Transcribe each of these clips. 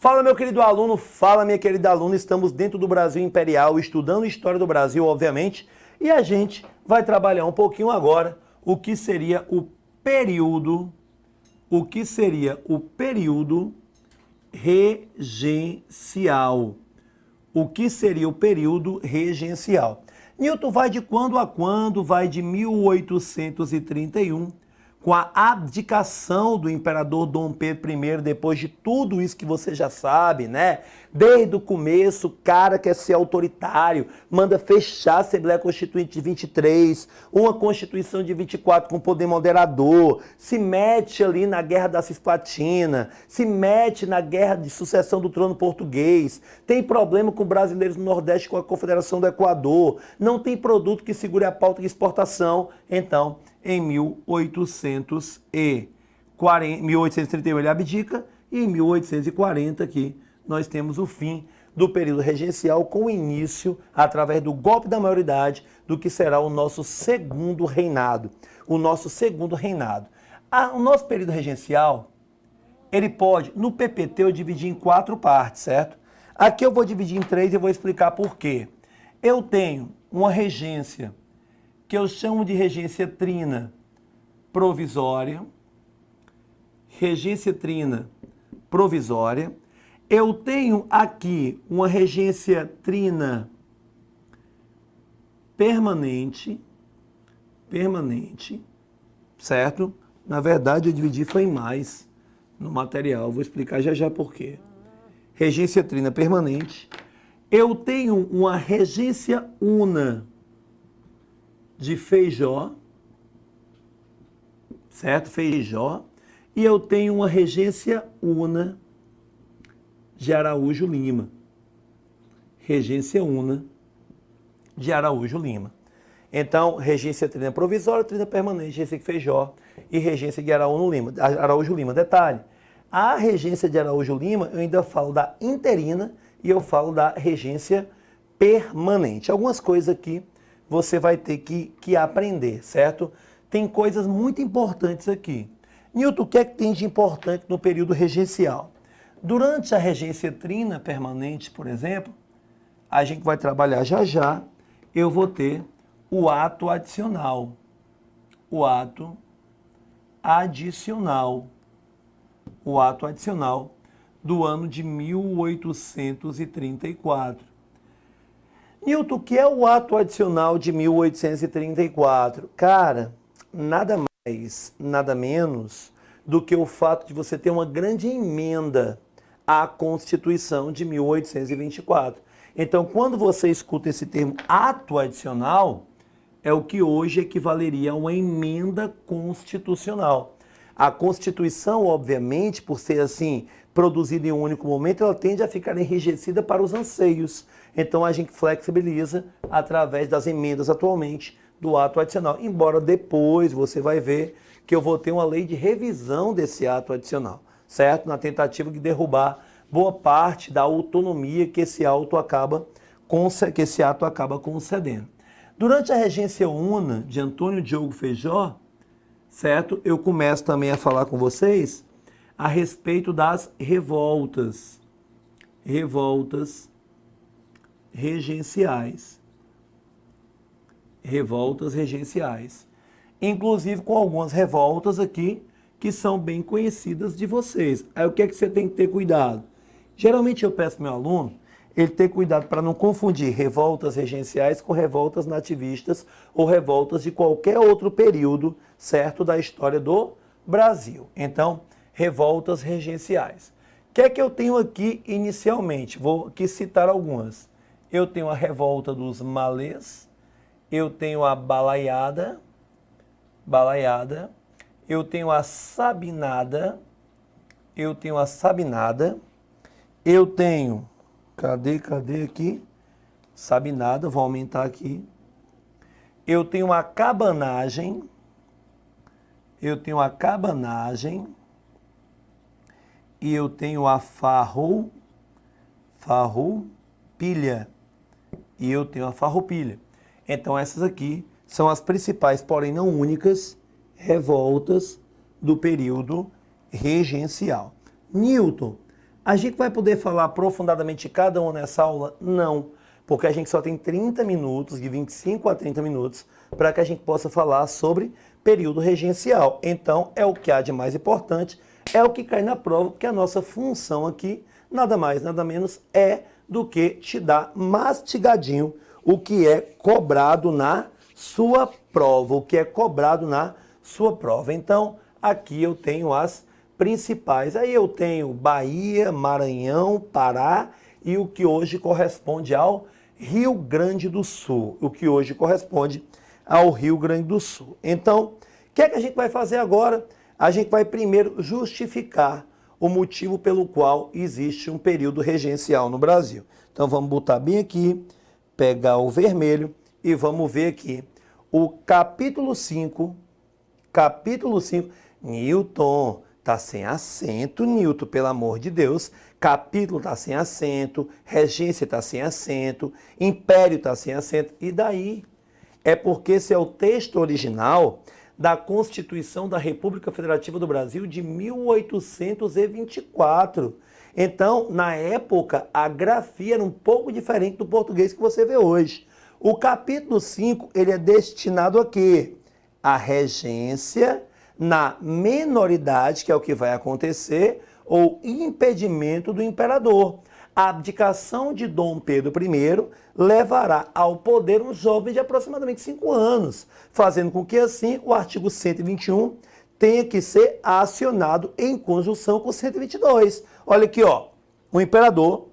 Fala, meu querido aluno, fala, minha querida aluna. Estamos dentro do Brasil Imperial, estudando história do Brasil, obviamente, e a gente vai trabalhar um pouquinho agora o que seria o período regencial. O que seria o período regencial? Newton vai de quando a quando? Vai de 1831, com a abdicação do imperador Dom Pedro I, depois de tudo isso que você já sabe, né? Desde o começo, o cara quer ser autoritário, manda fechar a Assembleia Constituinte de 23, uma Constituição de 24 com poder moderador, se mete ali na Guerra da Cisplatina, se mete na Guerra de Sucessão do Trono Português, tem problema com brasileiros no Nordeste com a Confederação do Equador, não tem produto que segure a pauta de exportação. Então, em 1831 ele abdica e em 1840 aqui nós temos o fim do período regencial com o início, através do golpe da maioridade, do que será o nosso segundo reinado. O nosso período regencial, ele pode, no PPT eu dividi em 4 partes, certo? Aqui eu vou dividir em 3 e vou explicar por quê. Eu tenho uma regência que eu chamo de regência trina provisória, Eu tenho aqui uma regência trina permanente, certo? Na verdade, eu dividi foi em mais no material, vou explicar já por quê. Regência trina permanente. Eu tenho uma regência una de Feijó, certo? Feijó. E eu tenho uma regência una de Araújo Lima. Regência una de Araújo Lima. Então, regência trina provisória, trina permanente, regência de Feijó e regência de Araújo Lima. Detalhe, a regência de Araújo Lima, eu ainda falo da interina e eu falo da regência permanente. Algumas coisas aqui você vai ter que aprender, certo? Tem coisas muito importantes aqui. Newton, o que é que tem de importante no período regencial? Durante a regência trina permanente, por exemplo, a gente vai trabalhar já, eu vou ter o ato adicional. O ato adicional do ano de 1834. Newton, o que é o ato adicional de 1834? Cara, nada mais, nada menos do que o fato de você ter uma grande emenda à Constituição de 1824. Então, quando você escuta esse termo ato adicional, é o que hoje equivaleria a uma emenda constitucional. A Constituição, obviamente, por ser assim, produzida em um único momento, ela tende a ficar enrijecida para os anseios. Então, a gente flexibiliza através das emendas atualmente do ato adicional. Embora depois você vai ver que eu vou ter uma lei de revisão desse ato adicional, certo? Na tentativa de derrubar boa parte da autonomia que esse ato acaba concedendo. Durante a regência una de Antônio Diogo Feijó, certo? Eu começo também a falar com vocês a respeito das revoltas regenciais. Inclusive com algumas revoltas aqui que são bem conhecidas de vocês. Aí o que é que você tem que ter cuidado? Geralmente eu peço ao meu aluno ele ter cuidado para não confundir revoltas regenciais com revoltas nativistas ou revoltas de qualquer outro período, certo, da história do Brasil. Então, revoltas regenciais. O que é que eu tenho aqui inicialmente? Vou aqui citar algumas. Eu tenho a revolta dos malês, eu tenho a balaiada, eu tenho a sabinada, eu tenho, cadê aqui? Sabinada, vou aumentar aqui. Eu tenho a cabanagem, e eu tenho a farroupilha, e eu tenho a farroupilha. Então essas aqui são as principais, porém não únicas, revoltas do período regencial. Newton, A gente vai poder falar aprofundadamente de cada uma nessa aula? Não, porque a gente só tem 30 minutos, de 25 a 30 minutos, para que a gente possa falar sobre período regencial. Então, é o que há de mais importante, é o que cai na prova, porque a nossa função aqui, nada mais, nada menos, é do que te dar mastigadinho o que é cobrado na sua prova, o que é cobrado na sua prova. Então, aqui eu tenho as principais. Aí eu tenho Bahia, Maranhão, Pará e o que hoje corresponde ao Rio Grande do Sul. O que hoje corresponde ao Rio Grande do Sul. Então, o que é que a gente vai fazer agora? A gente vai primeiro justificar o motivo pelo qual existe um período regencial no Brasil. Então, vamos botar bem aqui, pegar o vermelho e vamos ver aqui o capítulo 5. Capítulo 5. Newton, tá sem acento, Newton, pelo amor de Deus. Capítulo tá sem acento, regência tá sem acento, império tá sem acento. E daí? É porque esse é o texto original da Constituição da República Federativa do Brasil de 1824. Então, na época, a grafia era um pouco diferente do português que você vê hoje. O capítulo 5, ele é destinado a quê? A regência na menoridade, que é o que vai acontecer, ou impedimento do imperador. A abdicação de Dom Pedro I levará ao poder um jovem de aproximadamente 5 anos, fazendo com que, assim, o artigo 121 tenha que ser acionado em conjunção com o 122. Olha aqui, ó, o imperador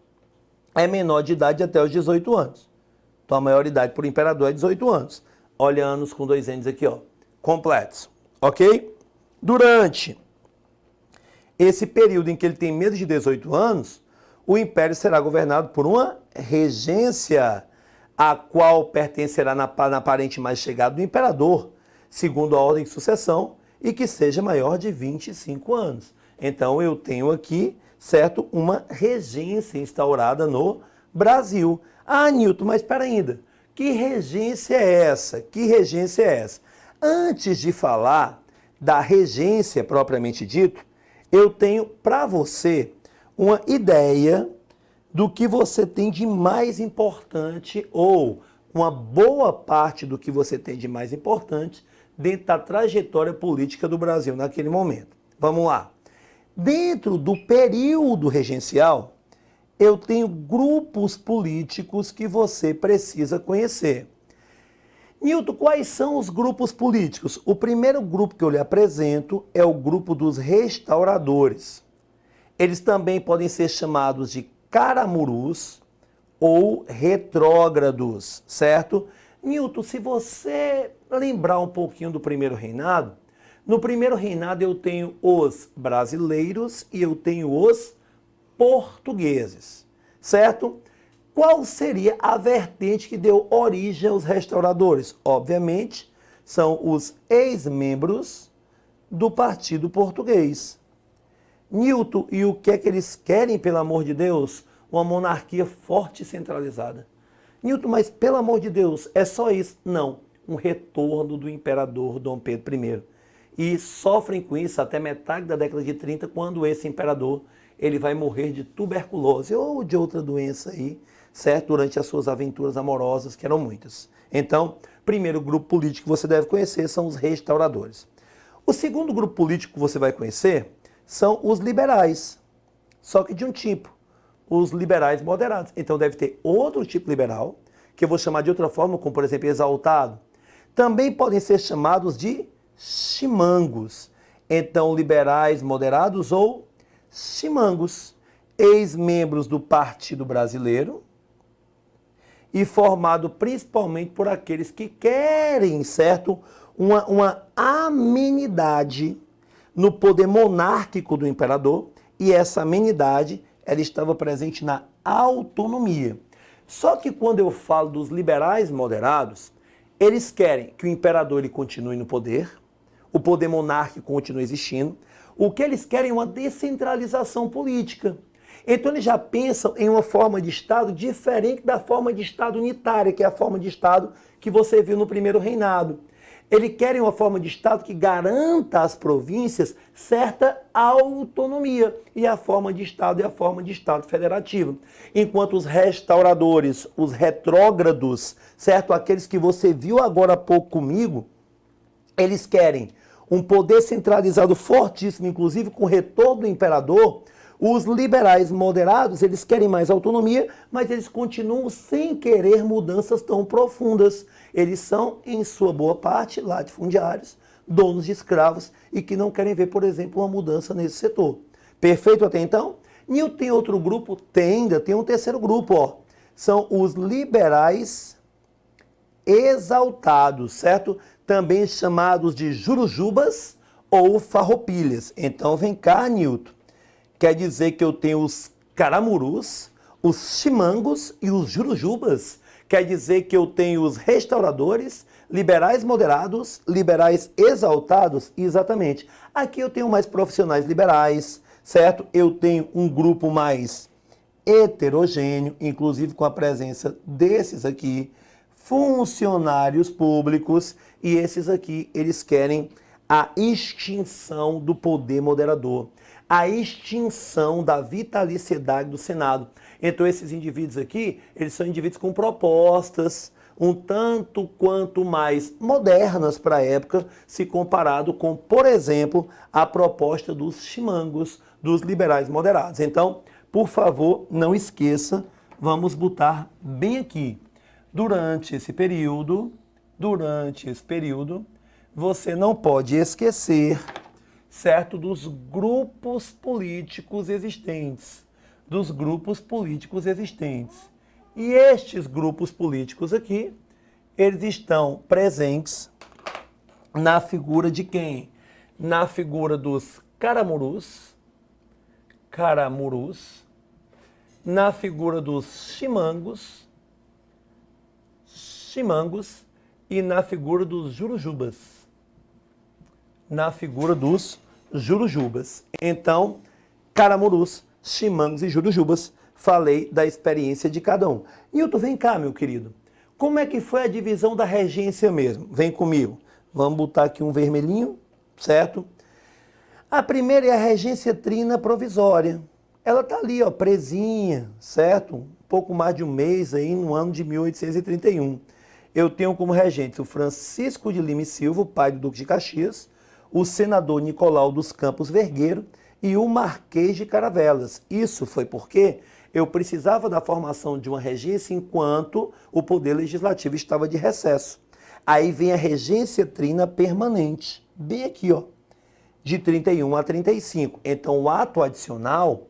é menor de idade até os 18 anos. Então, a maioridade por imperador é 18 anos. Olha, anos com 2 N's aqui, ó, completos, ok? Durante esse período em que ele tem menos de 18 anos, o império será governado por uma regência, a qual pertencerá na parente mais chegada do imperador, segundo a ordem de sucessão, e que seja maior de 25 anos. Então, eu tenho aqui, certo, uma regência instaurada no Brasil. Ah, Newton, mas espera ainda. Que regência é essa? Que regência é essa? Antes de falar da regência propriamente dito, eu tenho para você uma ideia do que você tem de mais importante, ou uma boa parte do que você tem de mais importante dentro da trajetória política do Brasil naquele momento. Vamos lá. Dentro do período regencial, eu tenho grupos políticos que você precisa conhecer. Newton, quais são os grupos políticos? O primeiro grupo que eu lhe apresento é o grupo dos restauradores. Eles também podem ser chamados de caramurus ou retrógrados, certo? Newton, se você lembrar um pouquinho do primeiro reinado, no primeiro reinado eu tenho os brasileiros e eu tenho os portugueses, certo? Qual seria a vertente que deu origem aos restauradores? Obviamente, são os ex-membros do Partido Português. Newton, e o que é que eles querem, pelo amor de Deus? Uma monarquia forte e centralizada. Newton, mas pelo amor de Deus, é só isso? Não, um retorno do imperador Dom Pedro I. E sofrem com isso até metade da década de 30, quando esse imperador ele vai morrer de tuberculose ou de outra doença aí, certo? Durante as suas aventuras amorosas, que eram muitas. Então, primeiro grupo político que você deve conhecer são os restauradores. O segundo grupo político que você vai conhecer são os liberais, só que de um tipo, os liberais moderados. Então deve ter outro tipo liberal, que eu vou chamar de outra forma, como por exemplo exaltado. Também podem ser chamados de chimangos. Então liberais moderados ou chimangos, ex-membros do Partido Brasileiro e formado principalmente por aqueles que querem, certo, uma amenidade no poder monárquico do imperador, e essa amenidade ela estava presente na autonomia. Só que quando eu falo dos liberais moderados, eles querem que o imperador ele continue no poder, o poder monárquico continue existindo. O que eles querem é uma descentralização política. Então eles já pensam em uma forma de Estado diferente da forma de Estado unitária, que é a forma de Estado que você viu no primeiro reinado. Eles querem uma forma de Estado que garanta às províncias certa autonomia. E a forma de Estado é a forma de Estado federativo. Enquanto os restauradores, os retrógrados, certo? Aqueles que você viu agora há pouco comigo, eles querem um poder centralizado fortíssimo, inclusive com o retorno do imperador. Os liberais moderados, eles querem mais autonomia, mas eles continuam sem querer mudanças tão profundas. Eles são, em sua boa parte, latifundiários, donos de escravos e que não querem ver, por exemplo, uma mudança nesse setor. Perfeito até então? Newton tem outro grupo? Ainda tem um terceiro grupo, ó. São os liberais exaltados, certo? Também chamados de jurujubas ou farroupilhas. Então vem cá, Newton. Quer dizer que eu tenho os caramurus, os chimangos e os jurujubas. Quer dizer que eu tenho os restauradores, liberais moderados, liberais exaltados. Exatamente. Aqui eu tenho mais profissionais liberais, certo? Eu tenho um grupo mais heterogêneo, inclusive com a presença desses aqui, funcionários públicos, e esses aqui, eles querem a extinção do poder moderador, a extinção da vitaliciedade do Senado. Então esses indivíduos aqui, eles são indivíduos com propostas um tanto quanto mais modernas para a época, se comparado com, por exemplo, a proposta dos chimangos, dos liberais moderados. Então, por favor, não esqueça, vamos botar bem aqui. Durante esse período, você não pode esquecer, certo, dos grupos políticos existentes, E estes grupos políticos aqui, eles estão presentes na figura de quem? Na figura dos caramurus, na figura dos chimangos e na figura dos jurujubas. Então, caramurus, chimangos e jurujubas, falei da experiência de cada um. Newton, vem cá, meu querido. Como é que foi a divisão da regência mesmo? Vem comigo. Vamos botar aqui um vermelhinho, certo? A primeira é a regência trina provisória. Ela está ali, ó, presinha, certo? Um pouco mais de um mês aí, no ano de 1831. Eu tenho como regente o Francisco de Lima e Silva, o pai do Duque de Caxias, o senador Nicolau dos Campos Vergueiro e o Marquês de Caravelas. Isso foi porque eu precisava da formação de uma regência enquanto o poder legislativo estava de recesso. Aí vem a regência trina permanente, bem aqui, ó, de 31 a 35. Então, o ato adicional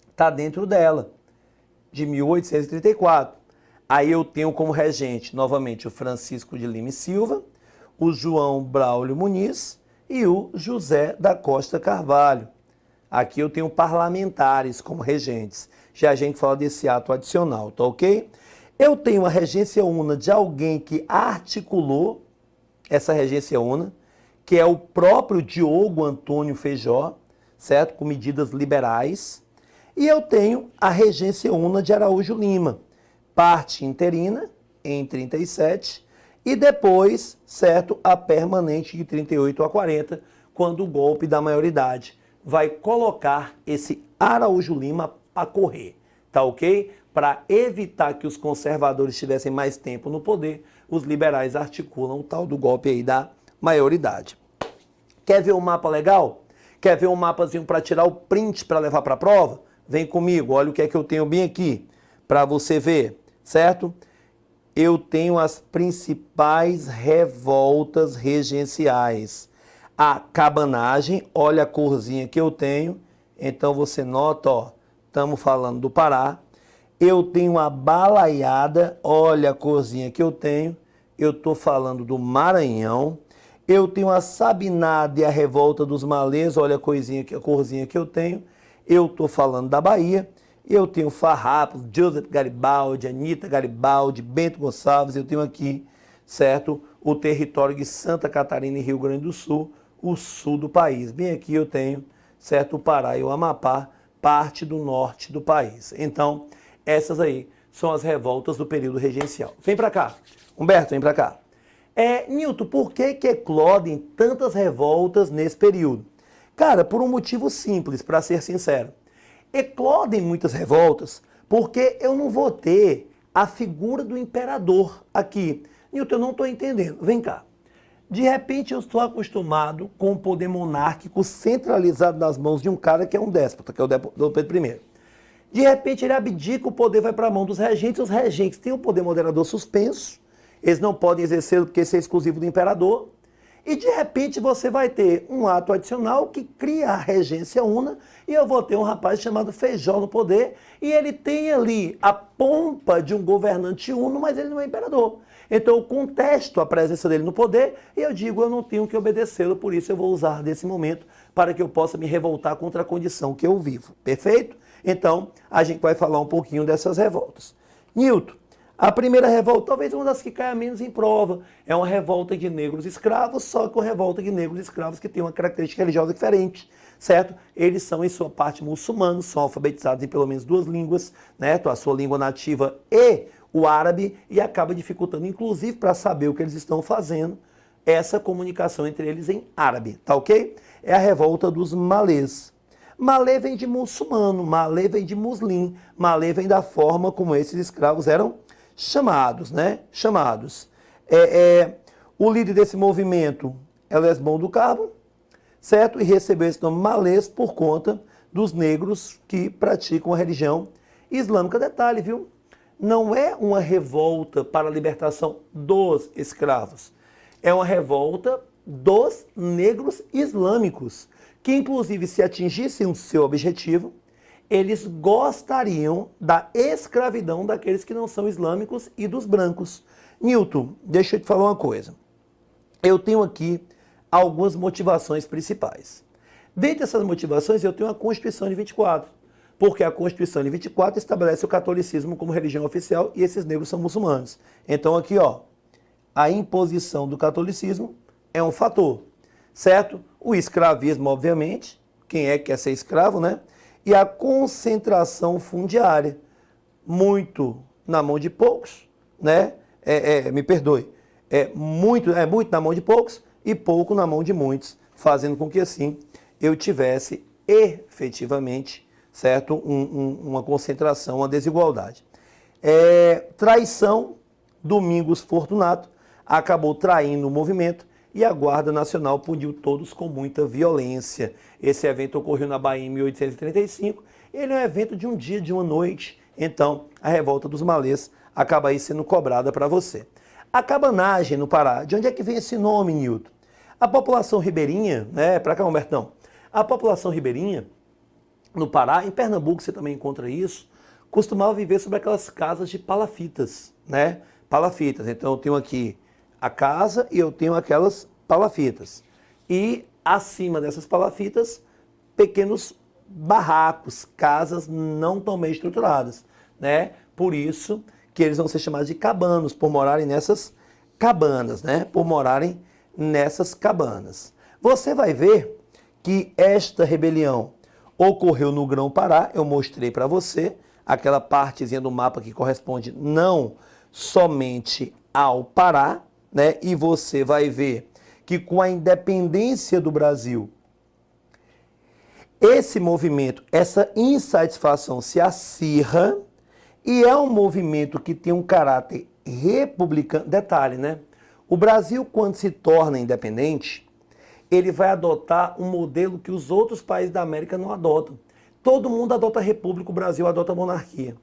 está dentro dela, de 1834. Aí eu tenho como regente, novamente, o Francisco de Lima e Silva, o João Braulio Muniz e o José da Costa Carvalho. Aqui eu tenho parlamentares como regentes. Já a gente fala desse ato adicional, tá ok? Eu tenho a regência una de alguém que articulou essa regência una, que é o próprio Diogo Antônio Feijó, certo? Com medidas liberais. E eu tenho a regência una de Araújo Lima, parte interina, em 37, e depois, certo, a permanente de 38 a 40, quando o golpe da maioridade vai colocar esse Araújo Lima para correr, tá ok? Para evitar que os conservadores tivessem mais tempo no poder, os liberais articulam o tal do golpe aí da maioridade. Quer ver um mapa legal? Quer ver um mapazinho para tirar o print para levar para a prova? Vem comigo, olha o que é que eu tenho bem aqui para você ver, certo? Eu tenho as principais revoltas regenciais. A cabanagem, olha a corzinha que eu tenho. Então você nota, ó, estamos falando do Pará. Eu tenho a balaiada, olha a corzinha que eu tenho. Eu estou falando do Maranhão. Eu tenho a sabinada e a revolta dos malês, olha a corzinha que eu tenho. Eu estou falando da Bahia. Eu tenho Farrapos, Joseph Garibaldi, Anita Garibaldi, Bento Gonçalves. Eu tenho aqui, certo, o território de Santa Catarina e Rio Grande do Sul, o sul do país. Bem aqui eu tenho, certo, o Pará e o Amapá, parte do norte do país. Então, essas aí são as revoltas do período regencial. Vem para cá. Humberto, vem para cá. Nilton, por que eclodem tantas revoltas nesse período? Cara, por um motivo simples, para ser sincero. Eclodem muitas revoltas porque eu não vou ter a figura do imperador aqui. Nilton, eu não estou entendendo. Vem cá. De repente eu estou acostumado com o poder monárquico centralizado nas mãos de um cara que é um déspota, que é o Dom Pedro I. De repente ele abdica, o poder vai para a mão dos regentes. Os regentes têm o poder moderador suspenso. Eles não podem exercê-lo porque esse é exclusivo do imperador. E de repente você vai ter um ato adicional que cria a regência una e eu vou ter um rapaz chamado Feijó no poder e ele tem ali a pompa de um governante uno, mas ele não é imperador. Então eu contesto a presença dele no poder e eu digo, eu não tenho que obedecê-lo, por isso eu vou usar desse momento para que eu possa me revoltar contra a condição que eu vivo. Perfeito? Então a gente vai falar um pouquinho dessas revoltas. Nilton, a primeira revolta, talvez uma das que caia menos em prova, é uma revolta de negros escravos, só que uma revolta de negros escravos que tem uma característica religiosa diferente, certo? Eles são, em sua parte, muçulmanos, são alfabetizados em pelo menos 2 línguas, né? A sua língua nativa e o árabe, e acaba dificultando, inclusive, para saber o que eles estão fazendo, essa comunicação entre eles em árabe, tá ok? É a revolta dos malês. Malê vem de muçulmano, malê vem de muslim, malê vem da forma como esses escravos eram chamados, né? Chamados. O líder desse movimento é Lesbão do Carmo, certo? E recebeu esse nome malês por conta dos negros que praticam a religião islâmica. Detalhe, viu? Não é uma revolta para a libertação dos escravos. É uma revolta dos negros islâmicos, que inclusive se atingissem o seu objetivo, eles gostariam da escravidão daqueles que não são islâmicos e dos brancos. Nilton, deixa eu te falar uma coisa. Eu tenho aqui algumas motivações principais. Dentre essas motivações, eu tenho a Constituição de 24, porque a Constituição de 24 estabelece o catolicismo como religião oficial e esses negros são muçulmanos. Então aqui, ó, a imposição do catolicismo é um fator, certo? O escravismo, obviamente, quem é que quer ser escravo, né? E a concentração fundiária, muito na mão de poucos, né? Me perdoe, muito na mão de poucos e pouco na mão de muitos, fazendo com que assim eu tivesse efetivamente, certo, uma concentração, uma desigualdade. Traição, Domingos Fortunato acabou traindo o movimento e a Guarda Nacional puniu todos com muita violência. Esse evento ocorreu na Bahia em 1835. Ele é um evento de um dia, de uma noite. Então, a revolta dos malês acaba aí sendo cobrada para você. A cabanagem no Pará. De onde é que vem esse nome, Nilton? A população ribeirinha, né? Para cá, Humbertão. A população ribeirinha no Pará, em Pernambuco você também encontra isso, costumava viver sobre aquelas casas de palafitas, né? Palafitas. Então, eu tenho aqui a casa e eu tenho aquelas palafitas. E acima dessas palafitas, pequenos barracos, casas não tão bem estruturadas, né? Por isso que eles vão ser chamados de cabanos, por morarem nessas cabanas, né? Por morarem nessas cabanas. Você vai ver que esta rebelião ocorreu no Grão-Pará, eu mostrei para você, aquela partezinha do mapa que corresponde não somente ao Pará, né? E você vai ver que com a independência do Brasil, esse movimento, essa insatisfação se acirra e é um movimento que tem um caráter republicano. Detalhe, né? O Brasil, quando se torna independente, ele vai adotar um modelo que os outros países da América não adotam. Todo mundo adota a república, o Brasil adota a monarquia.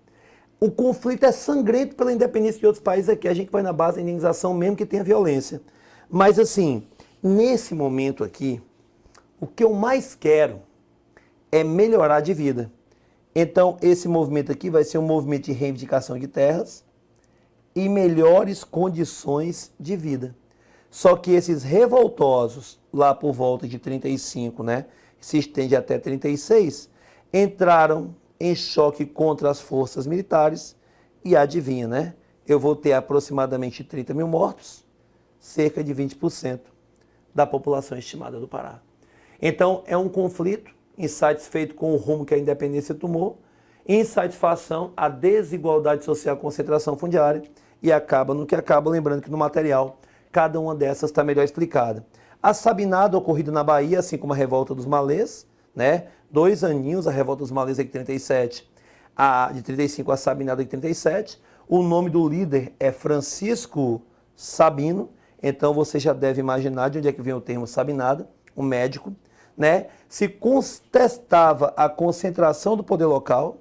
O conflito é sangrento pela independência de outros países aqui. A gente vai na base da indenização mesmo que tenha violência. Mas assim, nesse momento aqui, o que eu mais quero é melhorar de vida. Então, esse movimento aqui vai ser um movimento de reivindicação de terras e melhores condições de vida. Só que esses revoltosos, lá por volta de 35, né, se estende até 36, entraram em choque contra as forças militares e adivinha, né? Eu vou ter aproximadamente 30 mil mortos, cerca de 20% da população estimada do Pará. Então, é um conflito insatisfeito com o rumo que a independência tomou insatisfação, a desigualdade social, concentração fundiária, e acaba no que acaba, lembrando que no material cada uma dessas está melhor explicada. A Sabinada ocorrida na Bahia, assim como a Revolta dos Malês, né? 2 aninhos, a Revolta dos Malês é de 37, de 35 a Sabinada de 37. O nome do líder é Francisco Sabino, então você já deve imaginar de onde é que vem o termo Sabinada, um médico, né? Se contestava a concentração do poder local,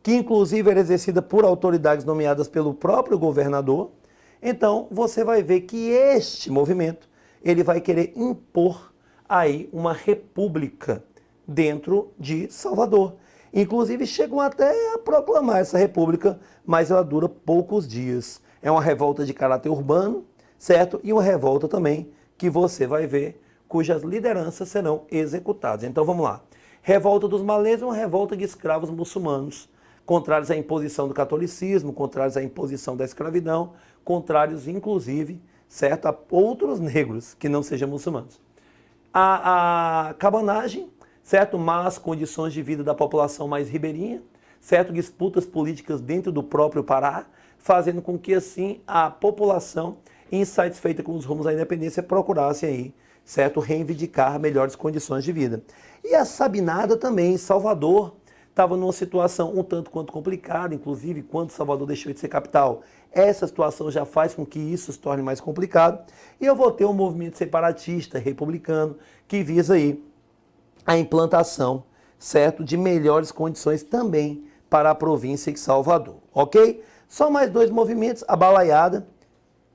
que inclusive era exercida por autoridades nomeadas pelo próprio governador. Então você vai ver que este movimento ele vai querer impor aí uma república dentro de Salvador. Inclusive chegam até a proclamar essa república, mas ela dura poucos dias. É uma revolta de caráter urbano, certo? E uma revolta também que você vai ver cujas lideranças serão executadas. Então vamos lá. Revolta dos Malês é uma revolta de escravos muçulmanos, contrários à imposição do catolicismo, contrários à imposição da escravidão, contrários inclusive, certo, a outros negros que não sejam muçulmanos. A cabanagem, certo, más condições de vida da população mais ribeirinha, certo, disputas políticas dentro do próprio Pará, fazendo com que assim a população, insatisfeita com os rumos à independência, procurasse aí, certo, reivindicar melhores condições de vida. E a Sabinada também, Salvador, estava numa situação um tanto quanto complicada, inclusive quando Salvador deixou de ser capital. Essa situação já faz com que isso se torne mais complicado. E eu vou ter um movimento separatista, republicano, que visa aí a implantação, certo, de melhores condições também para a província de Salvador, ok? Só mais 2 movimentos, a balaiada.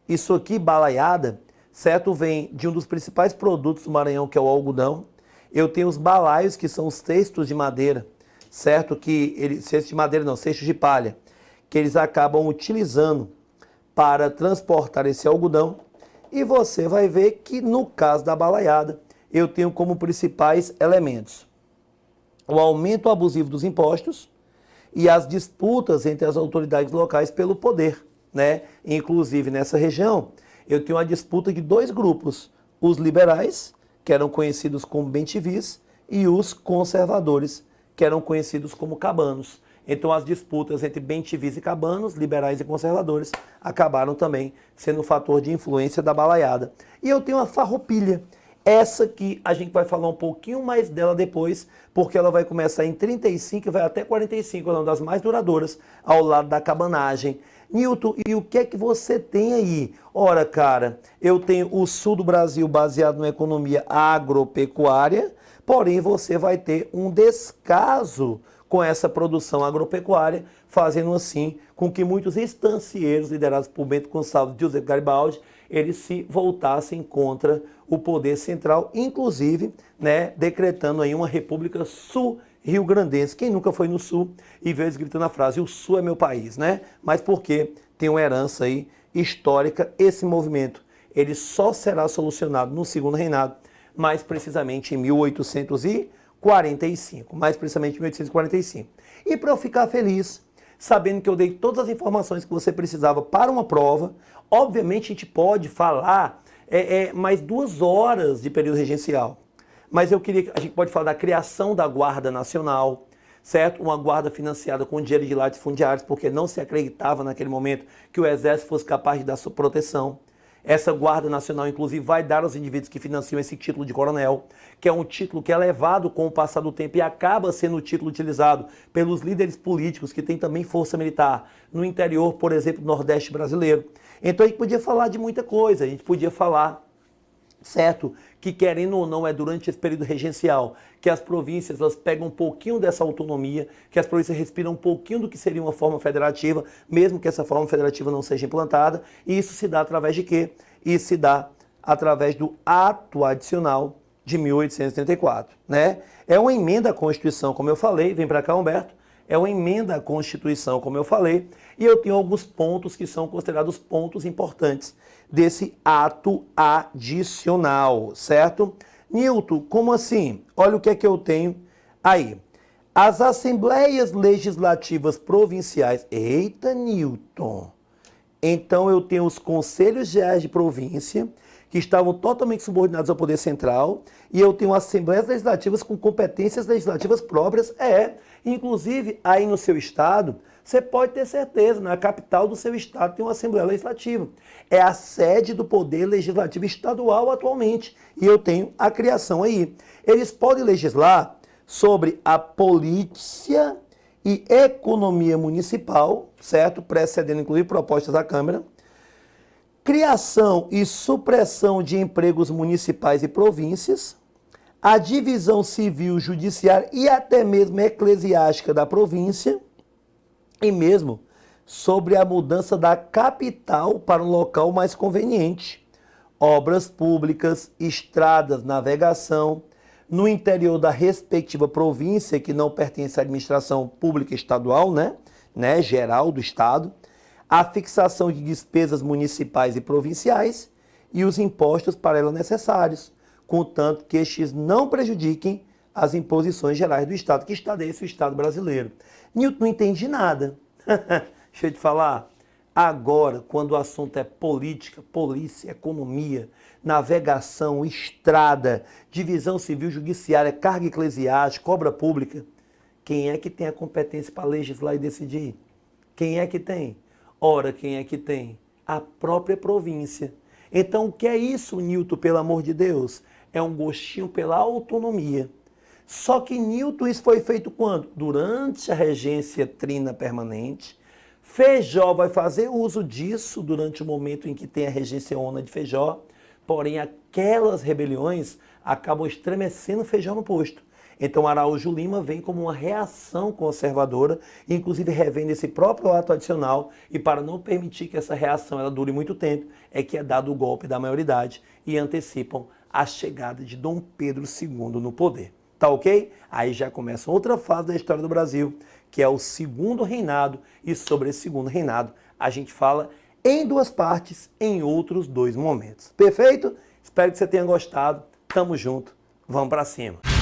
Isso aqui, balaiada, certo, vem de um dos principais produtos do Maranhão, que é o algodão. Eu tenho os balaios, que são os cestos de madeira, certo? Cestos de madeira não, cestos de palha, que eles acabam utilizando para transportar esse algodão. E você vai ver que no caso da balaiada, eu tenho como principais elementos o aumento abusivo dos impostos e as disputas entre as autoridades locais pelo poder, né? Inclusive nessa região, eu tenho a disputa de 2 grupos, os liberais, que eram conhecidos como bentivis, e os conservadores, que eram conhecidos como cabanos. Então as disputas entre bentivis e cabanos, liberais e conservadores, acabaram também sendo um fator de influência da balaiada. E eu tenho a farroupilha. Essa que a gente vai falar um pouquinho mais dela depois, porque ela vai começar em 35 e vai até 45, ela é uma das mais duradouras, ao lado da cabanagem. Nilton, e o que é que você tem aí? Ora, cara, eu tenho o sul do Brasil baseado na economia agropecuária, porém você vai ter um descaso com essa produção agropecuária, fazendo assim com que muitos estancieiros liderados por Bento Gonçalves e José Garibaldi, eles se voltassem contra o poder central, inclusive, né, decretando aí uma república sul-rio-grandense. Quem nunca foi no sul e veio gritando a frase, o sul é meu país, né? Mas porque tem uma herança aí histórica, esse movimento, ele só será solucionado no segundo reinado, mais precisamente em 1845, mais precisamente em 1845. E para eu ficar feliz, sabendo que eu dei todas as informações que você precisava para uma prova, obviamente a gente pode falar mais 2 horas de período regencial, mas a gente pode falar da criação da Guarda Nacional, certo? Uma guarda financiada com dinheiro de latifundiários, porque não se acreditava naquele momento que o exército fosse capaz de dar sua proteção. Essa Guarda Nacional, inclusive, vai dar aos indivíduos que financiam esse título de coronel, que é um título que é elevado com o passar do tempo e acaba sendo o título utilizado pelos líderes políticos que têm também força militar no interior, por exemplo, do Nordeste brasileiro. Então a gente podia falar de muita coisa, a gente podia falar, certo, que querendo ou não é durante esse período regencial que as províncias elas pegam um pouquinho dessa autonomia, que as províncias respiram um pouquinho do que seria uma forma federativa, mesmo que essa forma federativa não seja implantada, e isso se dá através de quê? Isso se dá através do ato adicional de 1834, né? É uma emenda à Constituição, como eu falei, vem para cá, Humberto, é uma emenda à Constituição, como eu falei, e eu tenho alguns pontos que são considerados pontos importantes desse ato adicional, certo? Nilton, como assim? Olha o que é que eu tenho aí. As Assembleias Legislativas Provinciais... Eita, Nilton! Então eu tenho os conselhos gerais de província, que estavam totalmente subordinados ao poder central, e eu tenho assembleias legislativas com competências legislativas próprias. Inclusive, aí no seu estado, você pode ter certeza, na capital do seu estado tem uma Assembleia Legislativa. É a sede do Poder Legislativo Estadual atualmente, e eu tenho a criação aí. Eles podem legislar sobre a polícia e economia municipal, certo? Precedendo, inclusive, propostas da Câmara. Criação e supressão de empregos municipais e províncias, a divisão civil, judiciária e até mesmo eclesiástica da província, e mesmo sobre a mudança da capital para um local mais conveniente, obras públicas, estradas, navegação, no interior da respectiva província, que não pertence à administração pública estadual, geral do estado, a fixação de despesas municipais e provinciais e os impostos para elas necessários, contanto que estes não prejudiquem as imposições gerais do Estado. Que Estado é esse? O Estado brasileiro. Newton não entende nada. Deixa eu te falar. Agora, quando o assunto é política, polícia, economia, navegação, estrada, divisão civil, judiciária, carga eclesiástica, obra pública, quem é que tem a competência para legislar e decidir? Quem é que tem? Ora, quem é que tem? A própria província. Então, o que é isso, Newton, pelo amor de Deus? É um gostinho pela autonomia. Só que, Newton, isso foi feito quando? Durante a regência trina permanente. Feijó vai fazer uso disso durante o momento em que tem a regência ona de Feijó. Porém, aquelas rebeliões acabam estremecendo Feijó no posto. Então, Araújo Lima vem como uma reação conservadora, inclusive revendo esse próprio ato adicional, e para não permitir que essa reação ela dure muito tempo, é que é dado o golpe da maioridade e antecipam a chegada de Dom Pedro II no poder. Tá ok? Aí já começa outra fase da história do Brasil, que é o segundo reinado, e sobre esse segundo reinado a gente fala em duas partes, em outros dois momentos. Perfeito? Espero que você tenha gostado. Tamo junto. Vamos para cima.